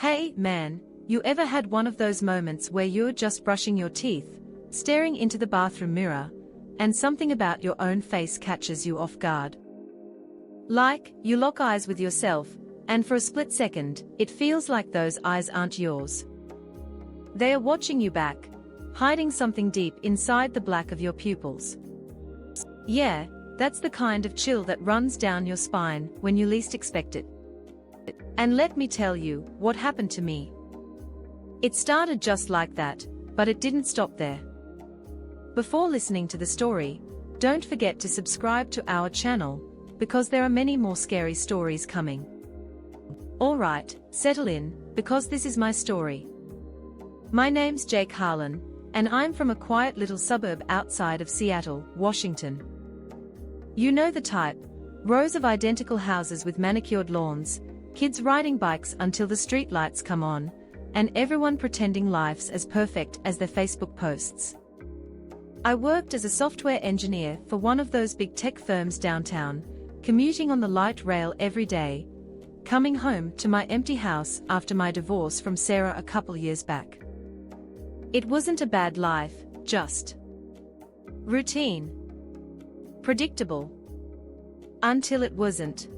Hey, man, you ever had one of those moments where you're just brushing your teeth, staring into the bathroom mirror, and something about your own face catches you off guard? Like, you lock eyes with yourself, and for a split second, it feels like those eyes aren't yours. They are watching you back, hiding something deep inside the black of your pupils. Yeah, that's the kind of chill that runs down your spine when you least expect it. And let me tell you what happened to me. It started just like that, but it didn't stop there. Before listening to the story, don't forget to subscribe to our channel, because there are many more scary stories coming. Alright, settle in, because this is my story. My name's Jake Harlan, and I'm from a quiet little suburb outside of Seattle, Washington. You know the type: rows of identical houses with manicured lawns, kids riding bikes until the streetlights come on, and everyone pretending life's as perfect as their Facebook posts. I worked as a software engineer for one of those big tech firms downtown, commuting on the light rail every day, coming home to my empty house after my divorce from Sarah a couple years back. It wasn't a bad life, just routine. Predictable. Until it wasn't.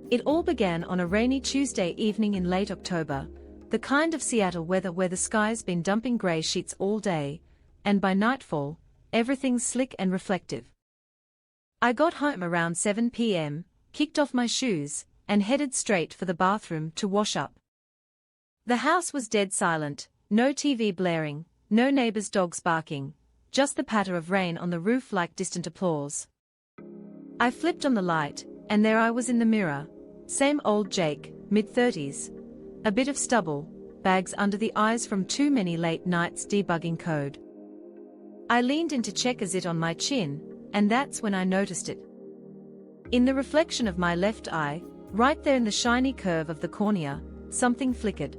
It all began on a rainy Tuesday evening in late October, the kind of Seattle weather where the sky's been dumping grey sheets all day, and by nightfall, everything's slick and reflective. I got home around 7 p.m., kicked off my shoes, and headed straight for the bathroom to wash up. The house was dead silent, no TV blaring, no neighbors' dogs barking, just the patter of rain on the roof like distant applause. I flipped on the light, and there I was in the mirror, same old Jake, mid-30s, a bit of stubble, bags under the eyes from too many late nights debugging code. I leaned in to check a zit on my chin, and that's when I noticed it. In the reflection of my left eye, right there in the shiny curve of the cornea, something flickered.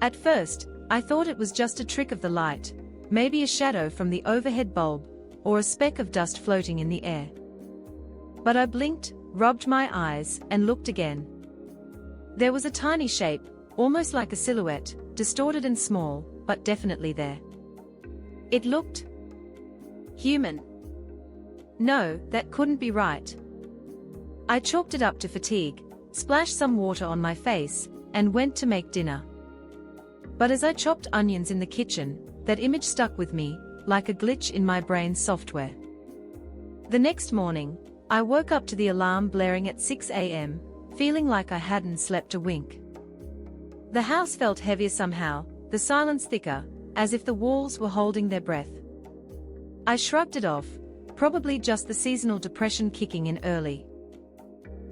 At first, I thought it was just a trick of the light, maybe a shadow from the overhead bulb, or a speck of dust floating in the air. But I blinked, rubbed my eyes, and looked again. There was a tiny shape, almost like a silhouette, distorted and small, but definitely there. It looked human. No, that couldn't be right. I chalked it up to fatigue, splashed some water on my face, and went to make dinner. But as I chopped onions in the kitchen, that image stuck with me, like a glitch in my brain's software. The next morning, I woke up to the alarm blaring at 6 a.m., feeling like I hadn't slept a wink. The house felt heavier somehow, the silence thicker, as if the walls were holding their breath. I shrugged it off, probably just the seasonal depression kicking in early.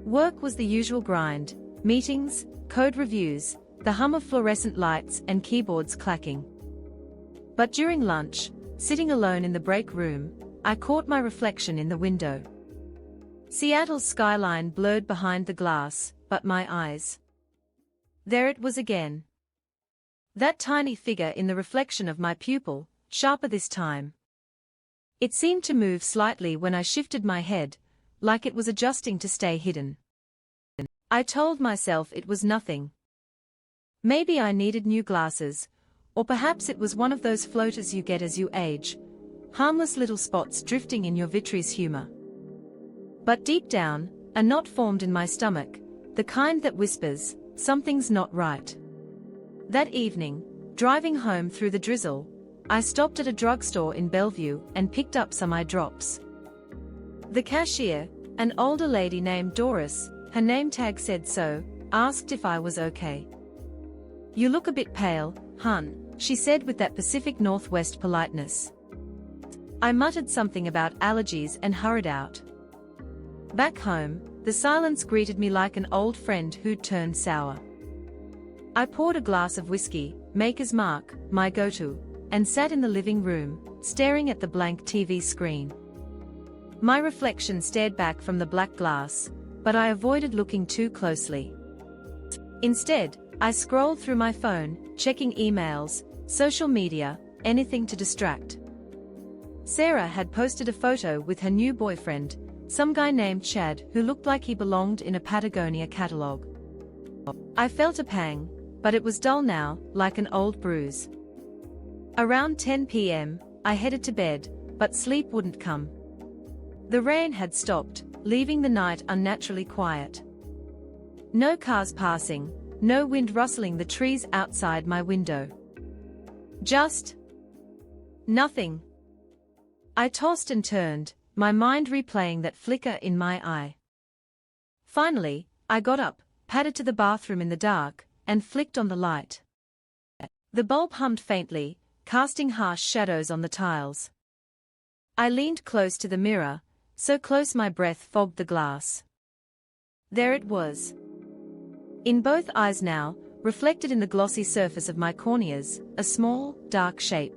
Work was the usual grind: meetings, code reviews, the hum of fluorescent lights and keyboards clacking. But during lunch, sitting alone in the break room, I caught my reflection in the window. Seattle's skyline blurred behind the glass, but my eyes. There it was again. That tiny figure in the reflection of my pupil, sharper this time. It seemed to move slightly when I shifted my head, like it was adjusting to stay hidden. I told myself it was nothing. Maybe I needed new glasses, or perhaps it was one of those floaters you get as you age, harmless little spots drifting in your vitreous humor. But deep down, a knot formed in my stomach, the kind that whispers, something's not right. That evening, driving home through the drizzle, I stopped at a drugstore in Bellevue and picked up some eye drops. The cashier, an older lady named Doris, her name tag said so, asked if I was okay. "You look a bit pale, hun," she said with that Pacific Northwest politeness. I muttered something about allergies and hurried out. Back home, the silence greeted me like an old friend who'd turned sour. I poured a glass of whiskey, Maker's Mark, my go-to, and sat in the living room, staring at the blank TV screen. My reflection stared back from the black glass, but I avoided looking too closely. Instead, I scrolled through my phone, checking emails, social media, anything to distract. Sarah had posted a photo with her new boyfriend, some guy named Chad who looked like he belonged in a Patagonia catalog. I felt a pang, but it was dull now, like an old bruise. Around 10 p.m., I headed to bed, but sleep wouldn't come. The rain had stopped, leaving the night unnaturally quiet. No cars passing, no wind rustling the trees outside my window. Just nothing. I tossed and turned, my mind replaying that flicker in my eye. Finally, I got up, padded to the bathroom in the dark, and flicked on the light. The bulb hummed faintly, casting harsh shadows on the tiles. I leaned close to the mirror, so close my breath fogged the glass. There it was. In both eyes now, reflected in the glossy surface of my corneas, a small, dark shape.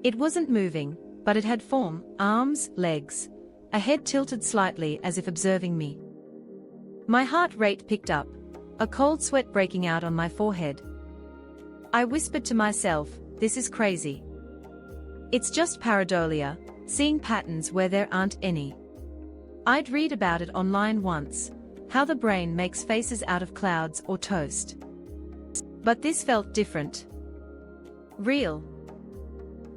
It wasn't moving, but it had form, arms, legs, a head tilted slightly as if observing me. My heart rate picked up, a cold sweat breaking out on my forehead. I whispered to myself, this is crazy. It's just pareidolia, seeing patterns where there aren't any. I'd read about it online once, how the brain makes faces out of clouds or toast. But this felt different. Real.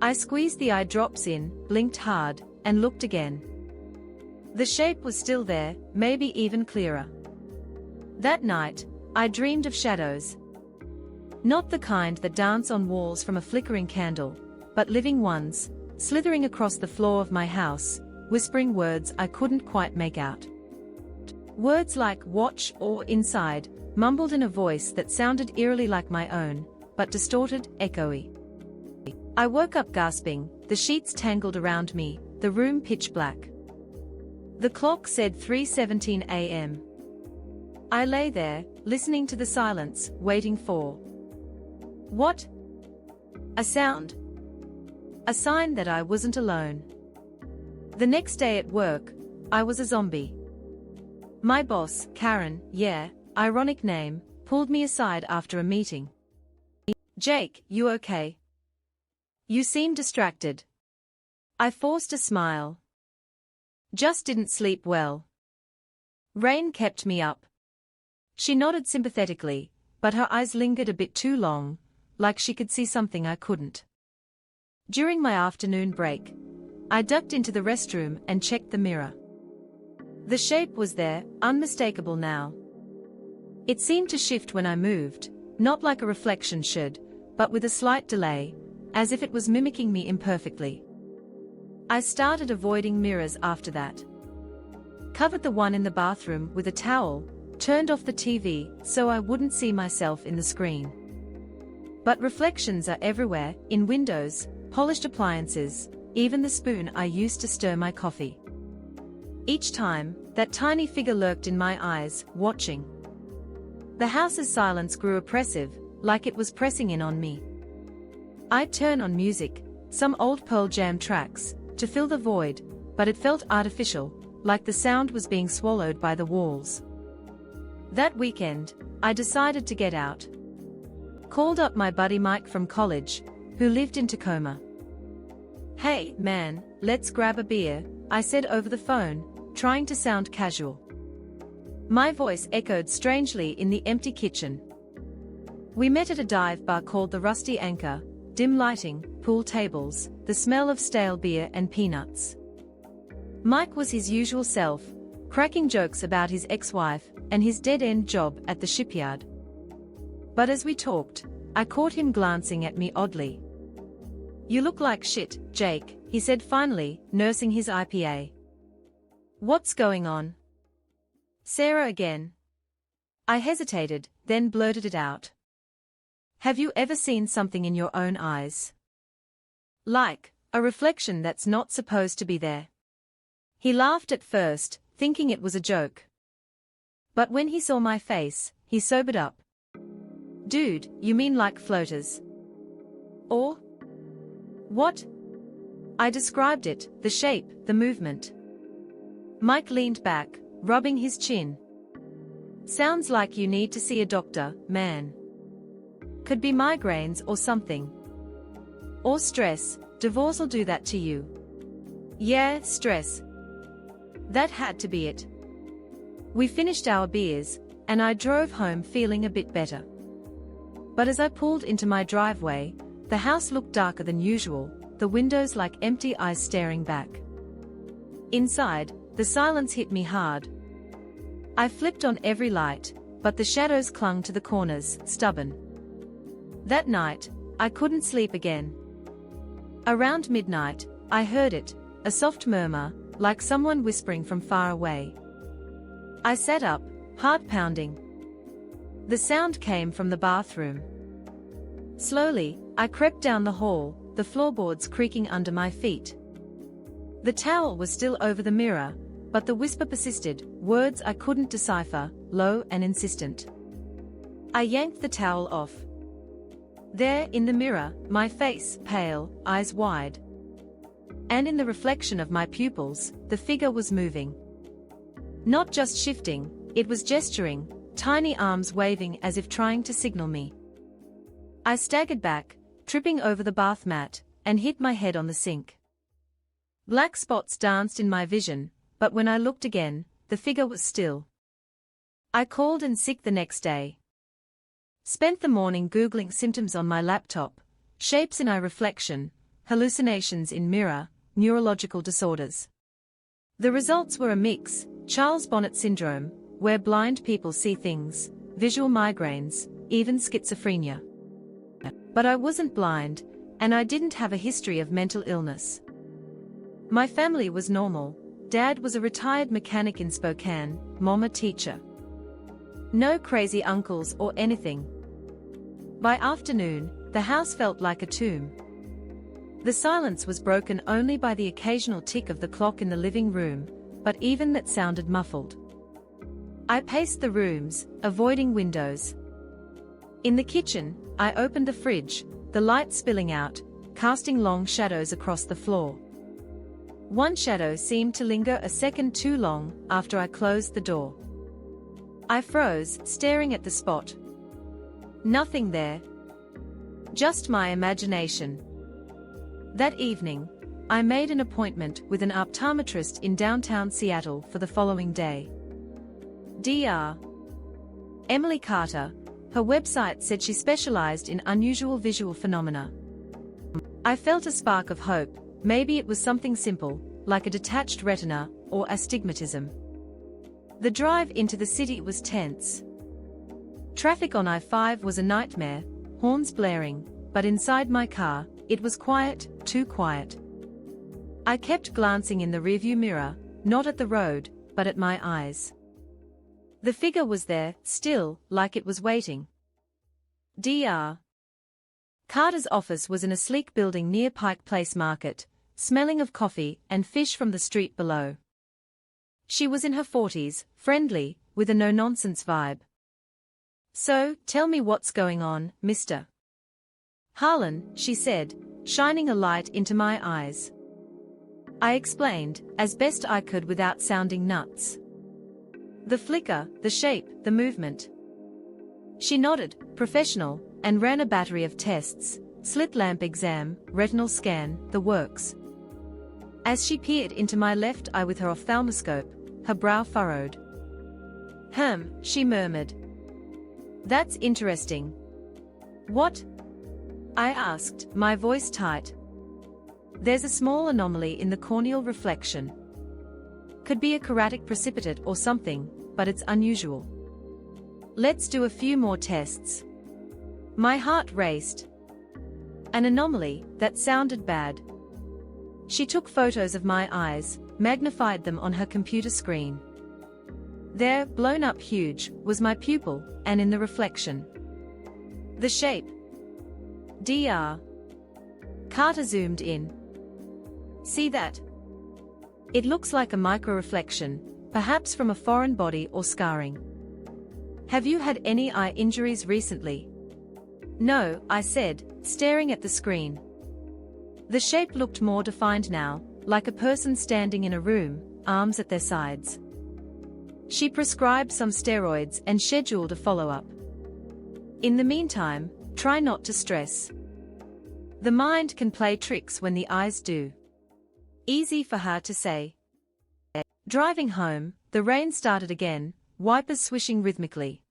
I squeezed the eye drops in, blinked hard, and looked again. The shape was still there, maybe even clearer. That night, I dreamed of shadows. Not the kind that dance on walls from a flickering candle, but living ones, slithering across the floor of my house, whispering words I couldn't quite make out. Words like watch or inside, mumbled in a voice that sounded eerily like my own, but distorted, echoey. I woke up gasping, the sheets tangled around me, the room pitch black. The clock said 3:17 a.m. I lay there, listening to the silence, waiting for what? A sound. A sign that I wasn't alone. The next day at work, I was a zombie. My boss, Karen, yeah, ironic name, pulled me aside after a meeting. Jake, you okay? You seem distracted. I forced a smile. Just didn't sleep well. Rain kept me up. She nodded sympathetically, but her eyes lingered a bit too long, like she could see something I couldn't. During my afternoon break, I ducked into the restroom and checked the mirror. The shape was there, unmistakable now. It seemed to shift when I moved, not like a reflection should, but with a slight delay, as if it was mimicking me imperfectly. I started avoiding mirrors after that. Covered the one in the bathroom with a towel, turned off the TV so I wouldn't see myself in the screen. But reflections are everywhere, in windows, polished appliances, even the spoon I used to stir my coffee. Each time, that tiny figure lurked in my eyes, watching. The house's silence grew oppressive, like it was pressing in on me. I'd turn on music, some old Pearl Jam tracks, to fill the void, but it felt artificial, like the sound was being swallowed by the walls. That weekend, I decided to get out. Called up my buddy Mike from college, who lived in Tacoma. Hey, man, let's grab a beer, I said over the phone, trying to sound casual. My voice echoed strangely in the empty kitchen. We met at a dive bar called the Rusty Anchor, dim lighting, pool tables, the smell of stale beer and peanuts. Mike was his usual self, cracking jokes about his ex-wife and his dead-end job at the shipyard. But as we talked, I caught him glancing at me oddly. You look like shit, Jake, he said finally, nursing his IPA. What's going on? Sarah again. I hesitated, then blurted it out. Have you ever seen something in your own eyes? Like, a reflection that's not supposed to be there. He laughed at first, thinking it was a joke. But when he saw my face, he sobered up. Dude, you mean like floaters? Or? What? I described it, the shape, the movement. Mike leaned back, rubbing his chin. Sounds like you need to see a doctor, man. Could be migraines or something. Or stress, divorce'll do that to you. Yeah, stress. That had to be it. We finished our beers, and I drove home feeling a bit better. But as I pulled into my driveway, the house looked darker than usual, the windows like empty eyes staring back. Inside, the silence hit me hard. I flipped on every light, but the shadows clung to the corners, stubborn. That night, I couldn't sleep again. Around midnight, I heard it, a soft murmur, like someone whispering from far away. I sat up, heart pounding. The sound came from the bathroom. Slowly, I crept down the hall, the floorboards creaking under my feet. The towel was still over the mirror, but the whisper persisted, words I couldn't decipher, low and insistent. I yanked the towel off. There, in the mirror, my face, pale, eyes wide. And in the reflection of my pupils, the figure was moving. Not just shifting, it was gesturing, tiny arms waving as if trying to signal me. I staggered back, tripping over the bath mat, and hit my head on the sink. Black spots danced in my vision, but when I looked again, the figure was still. I called in sick the next day. Spent the morning Googling symptoms on my laptop, shapes in eye reflection, hallucinations in mirror, neurological disorders. The results were a mix: Charles Bonnet syndrome, where blind people see things, visual migraines, even schizophrenia. But I wasn't blind, and I didn't have a history of mental illness. My family was normal. Dad was a retired mechanic in Spokane, Mom a teacher. No crazy uncles or anything. By afternoon, the house felt like a tomb. The silence was broken only by the occasional tick of the clock in the living room, but even that sounded muffled. I paced the rooms, avoiding windows. In the kitchen, I opened the fridge, the light spilling out, casting long shadows across the floor. One shadow seemed to linger a second too long after I closed the door. I froze, staring at the spot. Nothing there. Just my imagination. That evening, I made an appointment with an optometrist in downtown Seattle for the following day. Dr. Emily Carter. Her website said she specialized in unusual visual phenomena. I felt a spark of hope. Maybe it was something simple, like a detached retina, or astigmatism. The drive into the city was tense. Traffic on I-5 was a nightmare, horns blaring, but inside my car, it was quiet, too quiet. I kept glancing in the rearview mirror, not at the road, but at my eyes. The figure was there, still, like it was waiting. Dr. Carter's office was in a sleek building near Pike Place Market, smelling of coffee and fish from the street below. She was in her 40s, friendly, with a no-nonsense vibe. "So, tell me what's going on, Mr. Harlan," she said, shining a light into my eyes. I explained, as best I could without sounding nuts. The flicker, the shape, the movement. She nodded, professional, and ran a battery of tests, slit lamp exam, retinal scan, the works. As she peered into my left eye with her ophthalmoscope, her brow furrowed. She murmured. "That's interesting." "What?" I asked, my voice tight. "There's a small anomaly in the corneal reflection. Could be a keratic precipitate or something, but it's unusual. Let's do a few more tests." My heart raced. An anomaly, that sounded bad. She took photos of my eyes, magnified them on her computer screen. There, blown up huge, was my pupil, and in the reflection, the shape. Dr. Carter zoomed in. "See that? It looks like a microreflection, perhaps from a foreign body or scarring. Have you had any eye injuries recently?" "No," I said, staring at the screen. The shape looked more defined now, like a person standing in a room, arms at their sides. She prescribed some steroids and scheduled a follow-up. "In the meantime, try not to stress. The mind can play tricks when the eyes do." Easy for her to say. Driving home, the rain started again, wipers swishing rhythmically.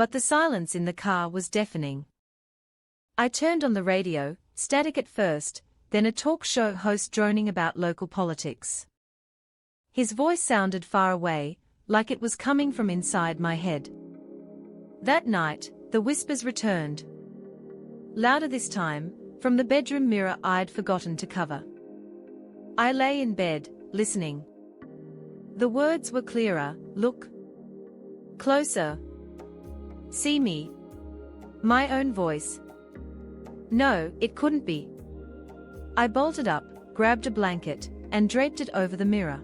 But the silence in the car was deafening. I turned on the radio, static at first, then a talk show host droning about local politics. His voice sounded far away, like it was coming from inside my head. That night, the whispers returned. Louder this time, from the bedroom mirror I'd forgotten to cover. I lay in bed, listening. The words were clearer: look closer. See me. My own voice. No, it couldn't be. I bolted up, grabbed a blanket, and draped it over the mirror.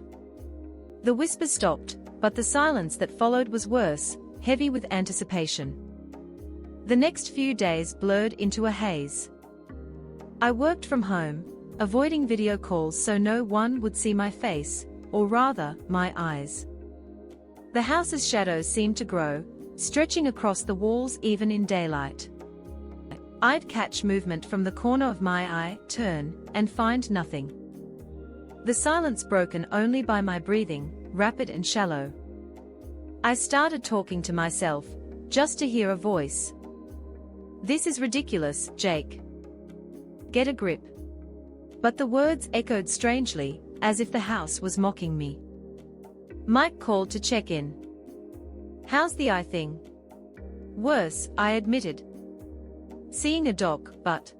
The whispers stopped, but the silence that followed was worse, heavy with anticipation. The next few days blurred into a haze. I worked from home, avoiding video calls so no one would see my face, or rather, my eyes. The house's shadows seemed to grow, stretching across the walls even in daylight. I'd catch movement from the corner of my eye, turn, and find nothing. The silence broken only by my breathing, rapid and shallow. I started talking to myself, just to hear a voice. This is ridiculous, Jake. Get a grip. But the words echoed strangely, as if the house was mocking me. Mike called to check in. How's the eye thing? Worse, I admitted. Seeing a doc, but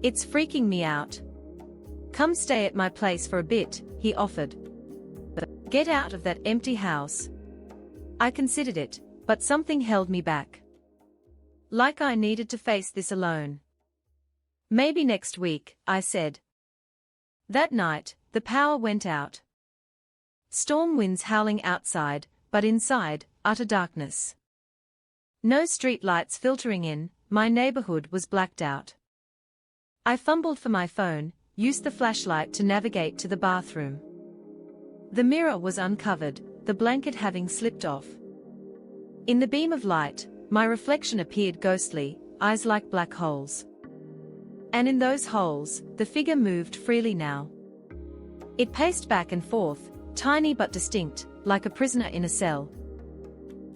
it's freaking me out. Come stay at my place for a bit, he offered. Get out of that empty house. I considered it, but something held me back. Like I needed to face this alone. Maybe next week, I said. That night, the power went out. Storm winds howling outside, but inside, utter darkness. No street lights filtering in, my neighborhood was blacked out. I fumbled for my phone, used the flashlight to navigate to the bathroom. The mirror was uncovered, the blanket having slipped off. In the beam of light, my reflection appeared ghostly, eyes like black holes. And in those holes, the figure moved freely now. It paced back and forth, tiny but distinct, like a prisoner in a cell.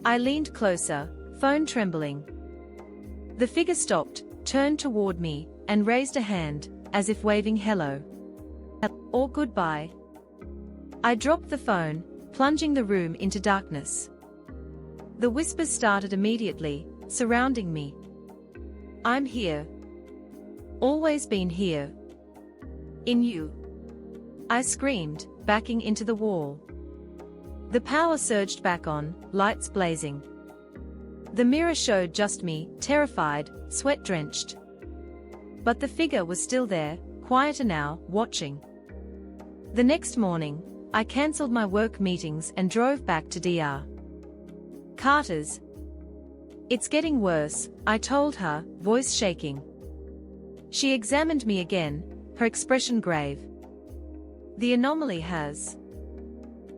I leaned closer, phone trembling. The figure stopped, turned toward me, and raised a hand, as if waving hello. Or goodbye. I dropped the phone, plunging the room into darkness. The whispers started immediately, surrounding me. I'm here. Always been here. In you. I screamed, backing into the wall. The power surged back on, lights blazing. The mirror showed just me, terrified, sweat-drenched. But the figure was still there, quieter now, watching. The next morning, I cancelled my work meetings and drove back to Dr. Carter's. It's getting worse, I told her, voice shaking. She examined me again, her expression grave. The anomaly has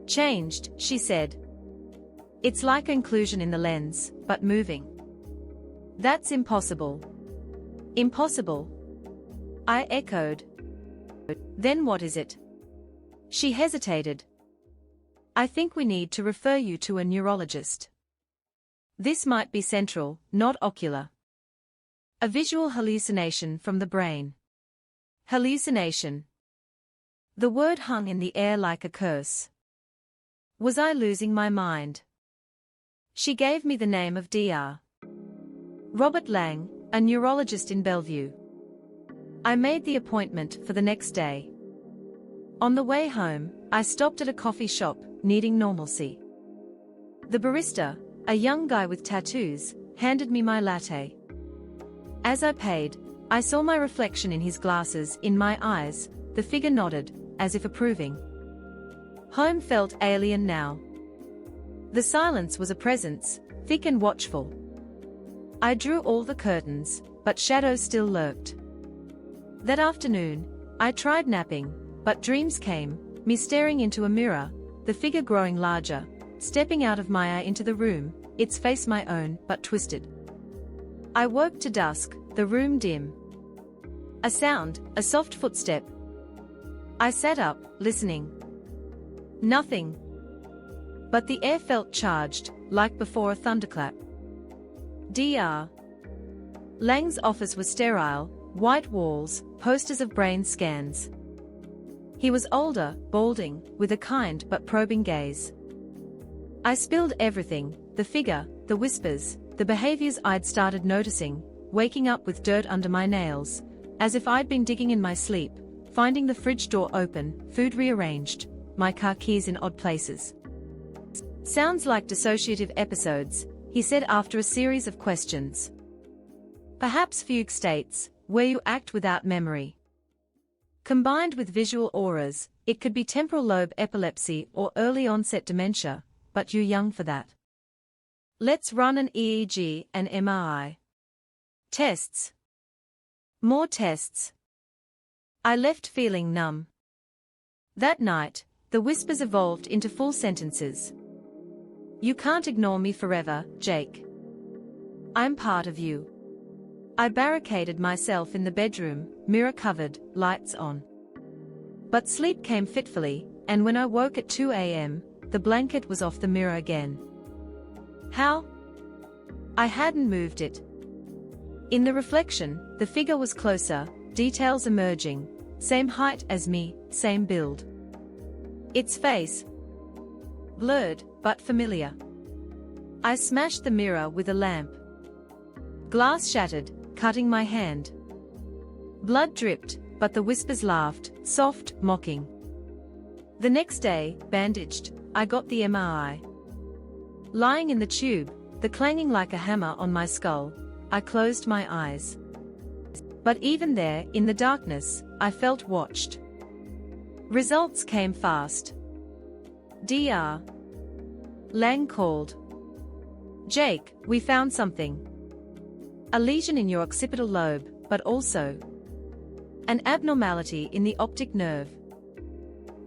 changed, she said. It's like inclusion in the lens, but moving. That's impossible. Impossible. I echoed. Then what is it? She hesitated. I think we need to refer you to a neurologist. This might be central, not ocular. A visual hallucination from the brain. Hallucination. The word hung in the air like a curse. Was I losing my mind? She gave me the name of Dr. Robert Lang, a neurologist in Bellevue. I made the appointment for the next day. On the way home, I stopped at a coffee shop, needing normalcy. The barista, a young guy with tattoos, handed me my latte. As I paid, I saw my reflection in his glasses, in my eyes. The figure nodded, as if approving. Home felt alien now. The silence was a presence, thick and watchful. I drew all the curtains, but shadows still lurked. That afternoon, I tried napping, but dreams came, me staring into a mirror, the figure growing larger, stepping out of my eye into the room, its face my own, but twisted. I woke to dusk, the room dim. A sound, a soft footstep. I sat up, listening. Nothing. But the air felt charged, like before a thunderclap. Dr. Lang's office was sterile, white walls, posters of brain scans. He was older, balding, with a kind but probing gaze. I spilled everything, the figure, the whispers, the behaviors I'd started noticing, waking up with dirt under my nails, as if I'd been digging in my sleep, finding the fridge door open, food rearranged, my car keys in odd places. Sounds like dissociative episodes, he said after a series of questions. Perhaps fugue states, where you act without memory. Combined with visual auras, it could be temporal lobe epilepsy or early onset dementia, but you're young for that. Let's run an EEG and MRI. Tests. More tests. I left feeling numb. That night, the whispers evolved into full sentences. You can't ignore me forever, Jake. I'm part of you. I barricaded myself in the bedroom, mirror covered, lights on. But sleep came fitfully, and when I woke at 2 a.m., the blanket was off the mirror again. How? I hadn't moved it. In the reflection, the figure was closer, details emerging, same height as me, same build. Its face, blurred, but familiar. I smashed the mirror with a lamp. Glass shattered, cutting my hand. Blood dripped, but the whispers laughed, soft, mocking. The next day, bandaged, I got the MRI. Lying in the tube, the clanging like a hammer on my skull, I closed my eyes. But even there, in the darkness, I felt watched. Results came fast. Dr. Lang called. Jake, we found something. A lesion in your occipital lobe, but also an abnormality in the optic nerve.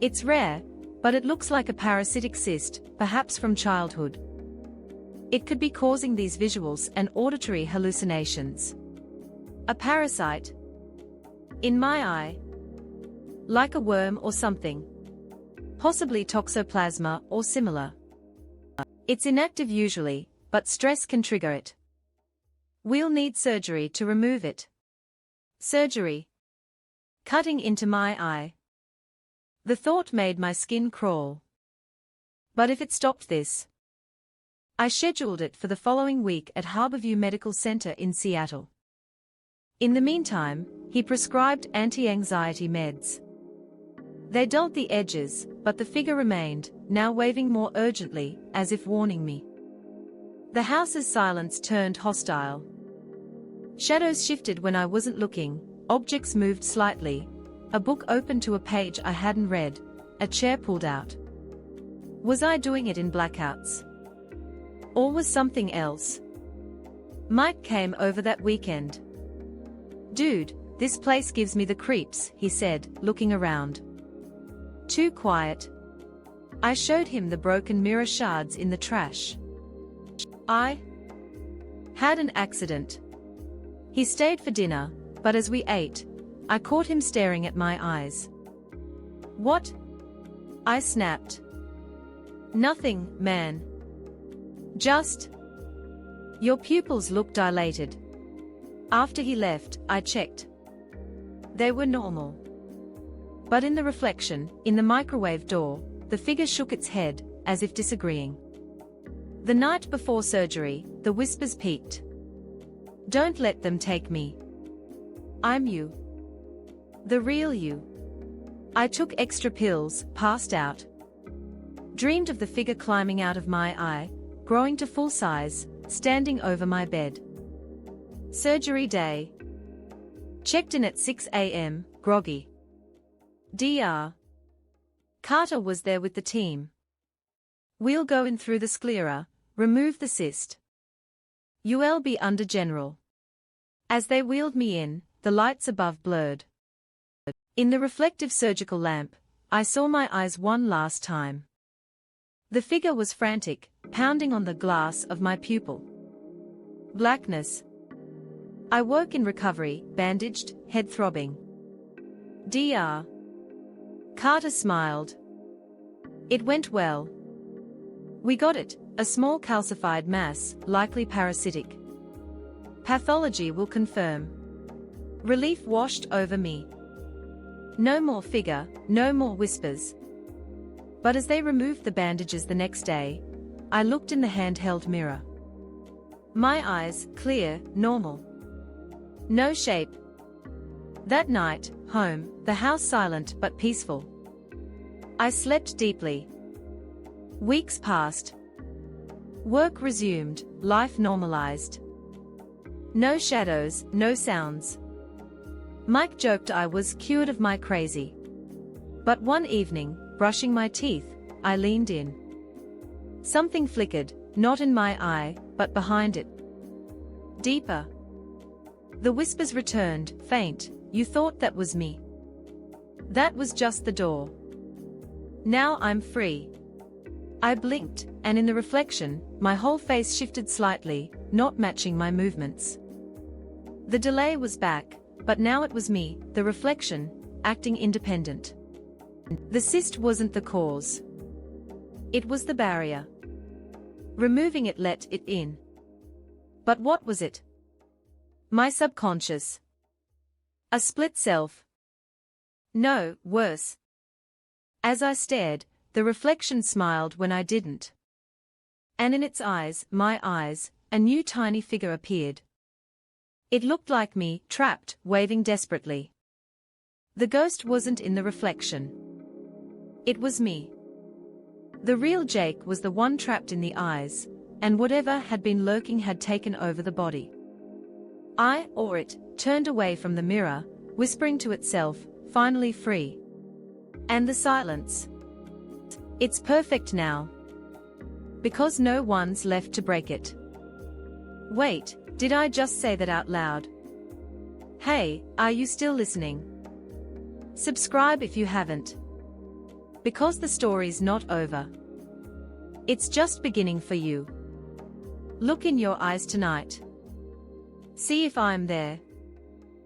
It's rare, but it looks like a parasitic cyst, perhaps from childhood. It could be causing these visuals and auditory hallucinations. A parasite? In my eye? Like a worm or something. Possibly toxoplasma or similar. It's inactive usually, but stress can trigger it. We'll need surgery to remove it. Surgery. Cutting into my eye. The thought made my skin crawl. But if it stopped this? I scheduled it for the following week at Harborview Medical Center in Seattle. In the meantime, he prescribed anti-anxiety meds. They dulled the edges, but the figure remained, now waving more urgently, as if warning me. The house's silence turned hostile. Shadows shifted when I wasn't looking, objects moved slightly, a book opened to a page I hadn't read, a chair pulled out. Was I doing it in blackouts? Or was something else? Mike came over that weekend. Dude, this place gives me the creeps, he said, looking around. Too quiet. I showed him the broken mirror shards in the trash. I had an accident. He stayed for dinner, but as we ate, I caught him staring at my eyes. What? I snapped. Nothing, man. Just. Your pupils look dilated. After he left, I checked. They were normal. But in the reflection, in the microwave door, the figure shook its head, as if disagreeing. The night before surgery, the whispers peaked. Don't let them take me. I'm you. The real you. I took extra pills, passed out. Dreamed of the figure climbing out of my eye, growing to full size, standing over my bed. Surgery day. Checked in at 6 a.m., groggy. Dr. Carter was there with the team. We'll go in through the sclera, remove the cyst. You'll be under general. As they wheeled me in, the lights above blurred. In the reflective surgical lamp, I saw my eyes one last time. The figure was frantic, pounding on the glass of my pupil. Blackness. I woke in recovery, bandaged, head throbbing. Dr. Carter smiled. It went well. We got it, a small calcified mass, likely parasitic. Pathology will confirm. Relief washed over me. No more figure, no more whispers. But as they removed the bandages the next day, I looked in the handheld mirror. My eyes, clear, normal. No shape. That night, home, the house silent but peaceful. I slept deeply. Weeks passed. Work resumed, life normalized. No shadows, no sounds. Mike joked I was cured of my crazy. But one evening, brushing my teeth, I leaned in. Something flickered, not in my eye, but behind it. Deeper. The whispers returned, faint. You thought that was me. That was just the door. Now I'm free. I blinked, and in the reflection, my whole face shifted slightly, not matching my movements. The delay was back, but now it was me, the reflection, acting independent. The cyst wasn't the cause. It was the barrier. Removing it let it in. But what was it? My subconscious. A split self. No, worse. As I stared, the reflection smiled when I didn't. And in its eyes, my eyes, a new tiny figure appeared. It looked like me, trapped, waving desperately. The ghost wasn't in the reflection. It was me. The real Jake was the one trapped in the eyes, and whatever had been lurking had taken over the body. I, or it, turned away from the mirror, whispering to itself, finally free. And the silence. It's perfect now. Because no one's left to break it. Wait, did I just say that out loud? Hey, are you still listening? Subscribe if you haven't. Because the story's not over. It's just beginning for you. Look in your eyes tonight. See if I'm there.